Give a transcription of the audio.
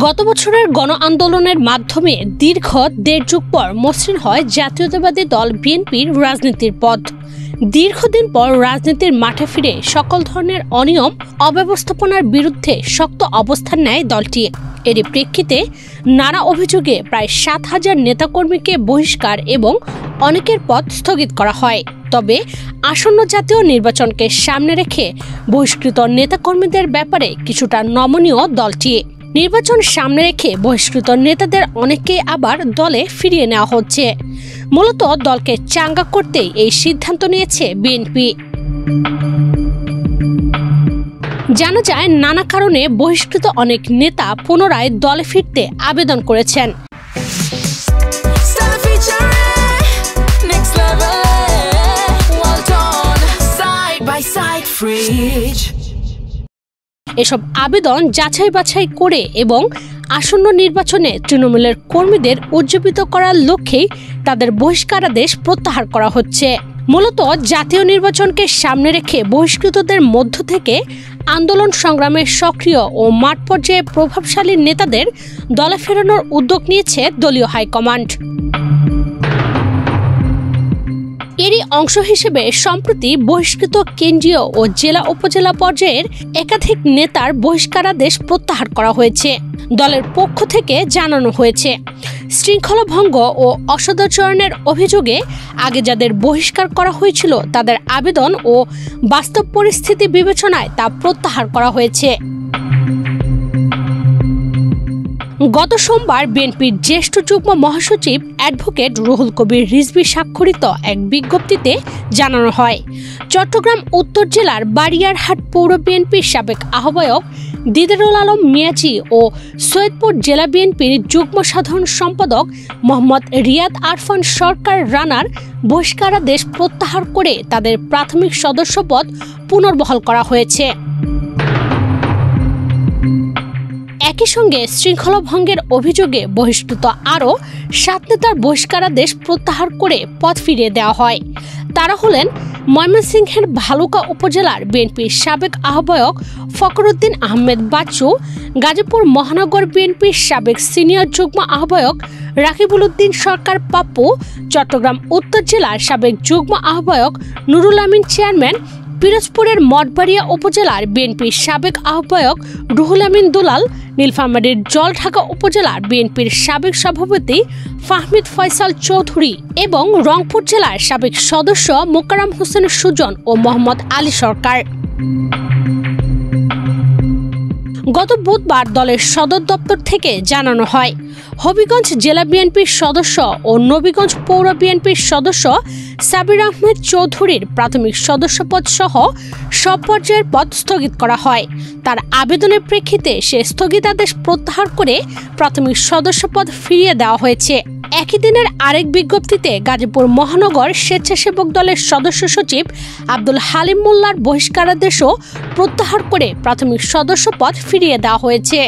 গত বছরের গণ আন্দোলনের মাধ্যমে দীর্ঘ ১.৫ যুগ পর মসৃণ হয় জাতীয়তাবাদী দল বিএনপির রাজনীতির পথ। দীর্ঘদিন পর রাজনীতির মাঠে ফিরে সকল ধরনের অনিয়ম অব্যবস্থাপনার বিরুদ্ধে শক্ত অবস্থান নেয় দলটি। এরই প্রেক্ষিতে নানা অভিযোগে প্রায় ৭,০০০ নেতাকর্মীকে বহিষ্কার এবং অনেকের পদ স্থগিত করা হয়। তবে আসন্ন জাতীয় নির্বাচনকে সামনে রেখে বহিষ্কৃত নেতাকর্মীদের ব্যাপারে কিছুটা নমনীয় দলটি। নির্বাচন সামনে রেখে বহিষ্কৃত নেতাদের অনেককে আবার দলে ফিরিয়ে নেওয়া হচ্ছে। মূলত দলকে চাঙ্গা করতেই এই সিদ্ধান্ত নিয়েছে বিএনপি। জানা যায়, নানা কারণে বহিষ্কৃত অনেক নেতা পুনরায় দলে ফিরতে আবেদন করেছেন। এসব আবেদন যাচাই বাছাই করে এবং আসন্ন নির্বাচনে তৃণমূলের কর্মীদের উজ্জীবিত করার লক্ষ্যেই তাদের বহিষ্কারাদেশ প্রত্যাহার করা হচ্ছে। মূলত জাতীয় নির্বাচনকে সামনে রেখে বহিষ্কৃতদের মধ্য থেকে আন্দোলন সংগ্রামে সক্রিয় ও মাঠ পর্যায়ে প্রভাবশালী নেতাদের দলে ফেরানোর উদ্যোগ নিয়েছে দলীয় হাইকমান্ড। এরই অংশ হিসেবে সম্প্রতি বহিষ্কৃত কেন্দ্রীয় ও জেলা উপজেলা পর্যায়ের একাধিক নেতার বহিষ্কারাদেশ প্রত্যাহার করা হয়েছে। দলের পক্ষ থেকে জানানো হয়েছে, শৃঙ্খলা ভঙ্গ ও অসদাচরণের অভিযোগে আগে যাদের বহিষ্কার করা হয়েছিল তাদের আবেদন ও বাস্তব পরিস্থিতি বিবেচনায় তা প্রত্যাহার করা হয়েছে। গত সোমবার বিএনপির জ্যেষ্ঠ যুগ্ম মহাসচিব অ্যাডভোকেট রুহুল কবির রিজভী স্বাক্ষরিত এক বিজ্ঞপ্তিতে জানানো হয়, চট্টগ্রাম উত্তর জেলার বারিয়ারহাট পৌর বিএনপির সাবেক আহ্বায়ক দিদারুল আলম মিয়াজি ও সৈয়দপুর জেলা বিএনপির যুগ্ম সাধারণ সম্পাদক মোহাম্মদ রিয়াদ আরফান সরকার রানার বহিষ্কারাদেশ প্রত্যাহার করে তাদের প্রাথমিক সদস্যপদ পুনর্বহাল করা হয়েছে। একই সঙ্গে শৃঙ্খলা ভঙ্গের অভিযোগে বহিষ্কৃত আরও ৭ নেতার বহিষ্কারাদেশ প্রত্যাহার করে পদ ফিরিয়ে দেওয়া হয়। তারা হলেন ময়মনসিংহের ভালুকা উপজেলার বিএনপির সাবেক আহ্বায়ক ফখরুদ্দিন আহমেদ বাচ্চু, গাজীপুর মহানগর বিএনপির সাবেক সিনিয়র যুগ্ম আহ্বায়ক রাকিবুল উদ্দিন সরকার পাপ্পু, চট্টগ্রাম উত্তর জেলার সাবেক যুগ্ম আহ্বায়ক নুরুল আমিন চেয়ারম্যান, পিরোজপুরের মঠবাড়িয়া উপজেলার বিএনপির সাবেক আহ্বায়ক রুহুল আমিন দুলাল, নীলফামারীর জলঢাকা উপজেলার বিএনপির সাবেক সভাপতি ফাহমিদ ফয়সাল চৌধুরী এবং রংপুর জেলার সাবেক সদস্য মোকাররম হোসেন সুজন ও মোহাম্মদ আলী সরকার। গত বুধবার দলের সদর দপ্তর থেকে জানানো হয়, হবিগঞ্জ জেলা বিএনপির সদস্য ও নবীগঞ্জ পৌর বিএনপির সদস্য সাবির আহমেদ চৌধুরীর প্রাথমিক সদস্যপদ সহ সব পর্যায়ের পদ স্থগিত করা হয়। তার আবেদনের প্রেক্ষিতে সে স্থগিতাদেশ প্রত্যাহার করে প্রাথমিক সদস্যপদ ফিরিয়ে দেওয়া হয়েছে। একই দিনের আরেক বিজ্ঞপ্তিতে গাজীপুর মহানগর স্বেচ্ছাসেবক দলের সদস্য সচিব আব্দুল হালিম মোল্লার বহিষ্কারাদেশও প্রত্যাহার করে প্রাথমিক সদস্যপদ ফিরিয়ে দেওয়া হয়েছে।